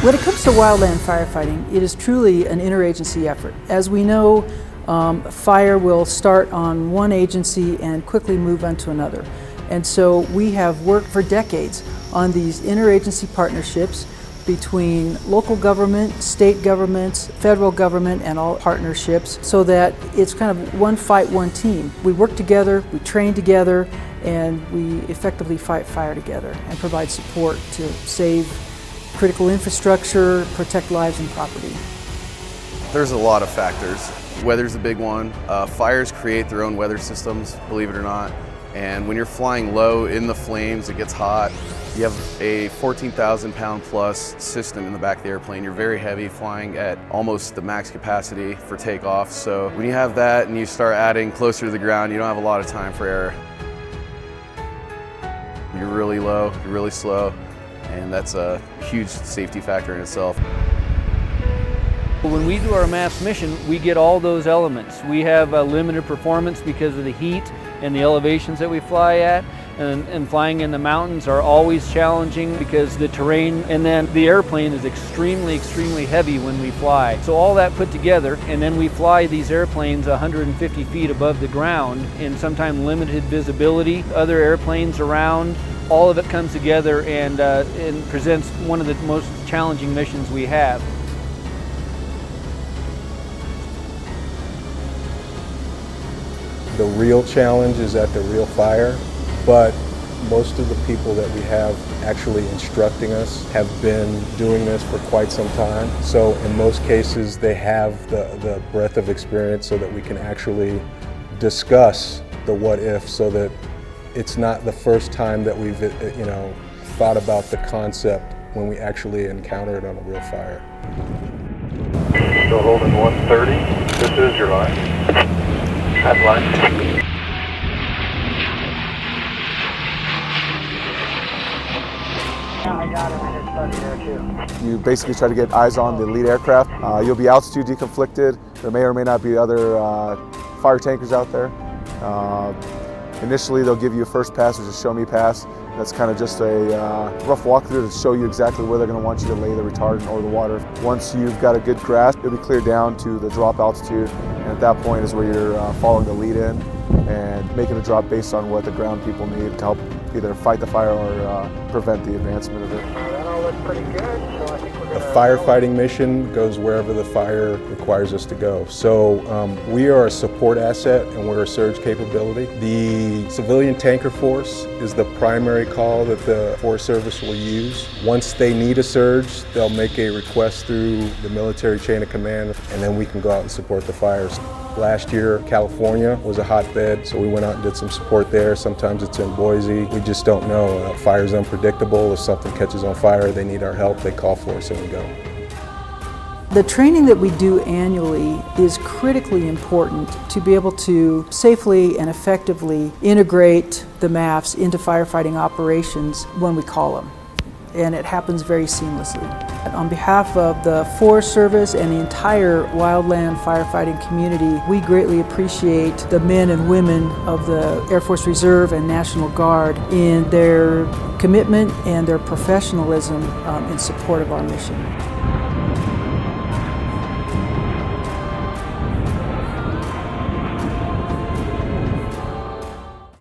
When it comes to wildland firefighting, it is truly an interagency effort. As we know, fire will start on one agency and quickly move on to another. And so we have worked for decades on these interagency partnerships between local government, state governments, federal government, and all partnerships, so that it's kind of one fight, one team. We work together, we train together, and we effectively fight fire together and provide support to save critical infrastructure, protect lives and property. There's a lot of factors. Weather's a big one. Fires create their own weather systems, believe it or not. And when you're flying low in the flames, it gets hot. You have a 14,000 pound plus system in the back of the airplane. You're very heavy, flying at almost the max capacity for takeoff. So when you have that and you start adding closer to the ground, you don't have a lot of time for error. You're really low, you're really slow, and that's a huge safety factor in itself. When we do our MAFFS mission, we get all those elements. We have a limited performance because of the heat and the elevations that we fly at, and flying in the mountains are always challenging because the terrain, and then the airplane is extremely heavy when we fly. So all that put together, and then we fly these airplanes 150 feet above the ground in sometimes limited visibility, other airplanes around. All of it comes together and presents one of the most challenging missions we have. The real challenge is at the real fire, but most of the people that we have actually instructing us have been doing this for quite some time. So in most cases they have the breadth of experience so that we can actually discuss the what if, so that it's not the first time that we've thought about the concept when we actually encounter it on a real fire. Still holding 130. This is your line. That line. I got him in his buddy there too. You basically try to get eyes on the lead aircraft. You'll be altitude deconflicted. There may or may not be other fire tankers out there. Initially, they'll give you a first pass, which is show me pass. That's kind of just a rough walkthrough to show you exactly where they're going to want you to lay the retardant or the water. Once you've got a good grasp, you'll be cleared down to the drop altitude, and at that point is where you're following the lead in and making the drop based on what the ground people need to help either fight the fire or prevent the advancement of it. That all looks pretty good, so I think we're The gonna... firefighting mission goes wherever the fire requires us to go. So we are a support asset and we're a surge capability. The civilian tanker force is the primary call that the Forest Service will use. Once they need a surge, they'll make a request through the military chain of command, and then we can go out and support the fires. Last year, California was a hotbed, so we went out and did some support there. Sometimes it's in Boise. We just don't know. Fire's unpredictable. If something catches on fire, they need our help, they call for us and we go. The training that we do annually is critically important to be able to safely and effectively integrate the MAFFS into firefighting operations when we call them. And it happens very seamlessly. On behalf of the Forest Service and the entire wildland firefighting community, we greatly appreciate the men and women of the Air Force Reserve and National Guard in their commitment and their professionalism in support of our mission.